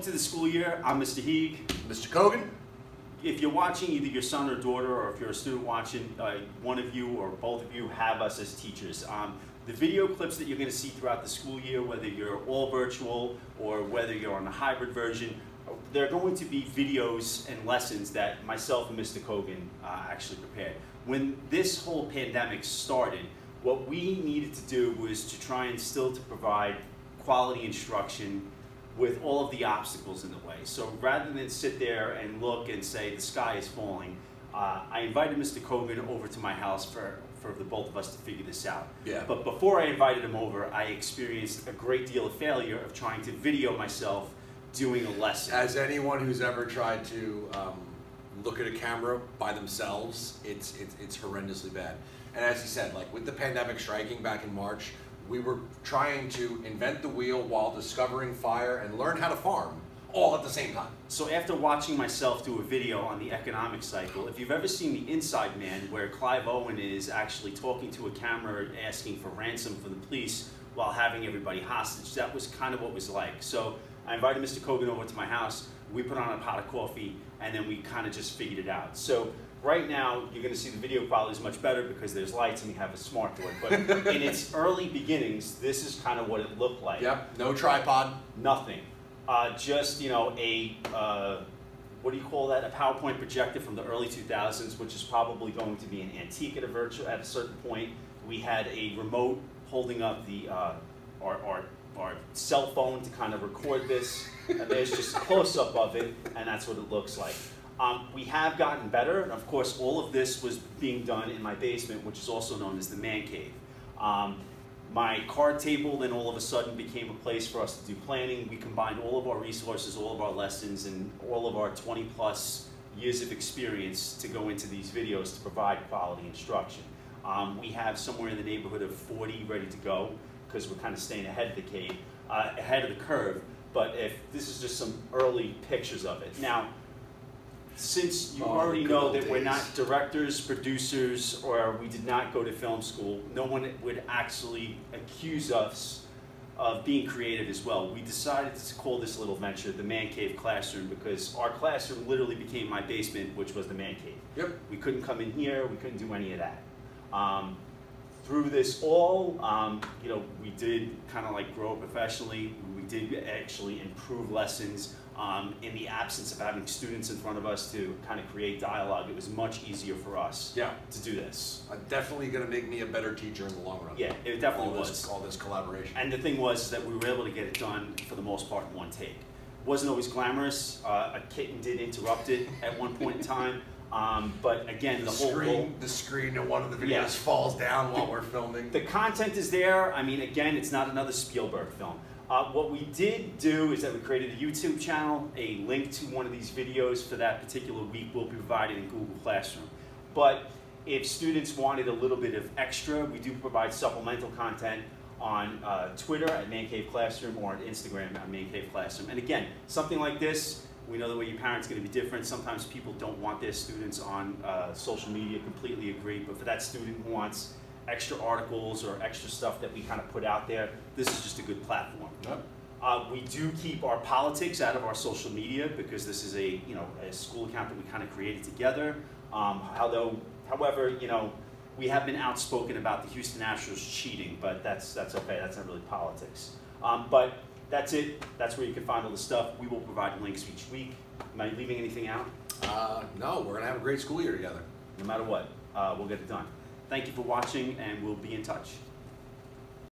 to the school year. I'm Mr. Heeg. Mr. Kogan. If you're watching, either your son or daughter, or if you're a student watching, one of you or both of you have us as teachers. The video clips that you're going to see throughout the school year, whether you're all virtual or whether you're on the hybrid version, they're going to be videos and lessons that myself and Mr. Kogan actually prepared. When this whole pandemic started, what we needed to do was to try and still to provide quality instruction with all of the obstacles in the way. So rather than sit there and look and say the sky is falling, I invited Mr. Kogan over to my house for the both of us to figure this out. Yeah. But before I invited him over, I experienced a great deal of failure of trying to video myself doing a lesson. As anyone who's ever tried to look at a camera by themselves, it's horrendously bad. And as he said, like with the pandemic striking back in March, we were trying to invent the wheel while discovering fire and learn how to farm all at the same time. So after watching myself do a video on the economic cycle, if you've ever seen The Inside Man, where Clive Owen is actually talking to a camera asking for ransom for the police while having everybody hostage, that was kind of what it was like. So I invited Mr. Kogan over to my house, we put on a pot of coffee, and then we kind of just figured it out. So right now, you're going to see the video quality is much better because there's lights and we have a smart board. But in its early beginnings, this is kind of what it looked like. Yep, no tripod. Nothing. Just, you know, what do you call that? A PowerPoint projector from the early 2000s, which is probably going to be an antique at a certain point. We had a remote holding up the our cell phone to kind of record this. And there's just a close-up of it, and that's what it looks like. We have gotten better, and of course all of this was being done in my basement, which is also known as the man cave. My card table then all of a sudden became a place for us to do planning. We combined all of our resources, all of our lessons, and all of our 20-plus years of experience to go into these videos to provide quality instruction. We have somewhere in the neighborhood of 40 ready to go because we're kind of staying ahead of the curve. But if this is just some early pictures of it. Now, since you already know that we're not directors, producers, or we did not go to film school, no one would actually accuse us of being creative as well. We decided to call this little venture the Man Cave Classroom because our classroom literally became my basement, which was the Man Cave. Yep. We couldn't come in here, we couldn't do any of that. Through this all, you know, we did kind of like grow professionally. We did actually improve lessons. In the absence of having students in front of us to kind of create dialogue, it was much easier for us to do this. Definitely going to make me a better teacher in the long run. Yeah, it definitely was. All this collaboration. And the thing was that we were able to get it done for the most part in one take. Wasn't always glamorous. A kitten did interrupt it at one point in time. But again, the screen in one of the videos falls down while we're filming. The content is there. I mean, again, it's not another Spielberg film. What we did do is that we created a YouTube channel. A link to one of these videos for that particular week will be provided in Google Classroom. But if students wanted a little bit of extra, we do provide supplemental content on Twitter at Man Cave Classroom or on Instagram at Man Cave Classroom. And again, something like this, we know the way your parents are going to be different. Sometimes people don't want their students on social media, completely agree. But for that student who wants extra articles or extra stuff that we kind of put out there, this is just a good platform. Yep. We do keep our politics out of our social media because this is a school account that we kind of created together. However, you know, we have been outspoken about the Houston Astros cheating, but that's okay. That's not really politics. But that's it. That's where you can find all the stuff. We will provide links each week. Am I leaving anything out? No, we're gonna have a great school year together. No matter what, we'll get it done. Thank you for watching, and we'll be in touch.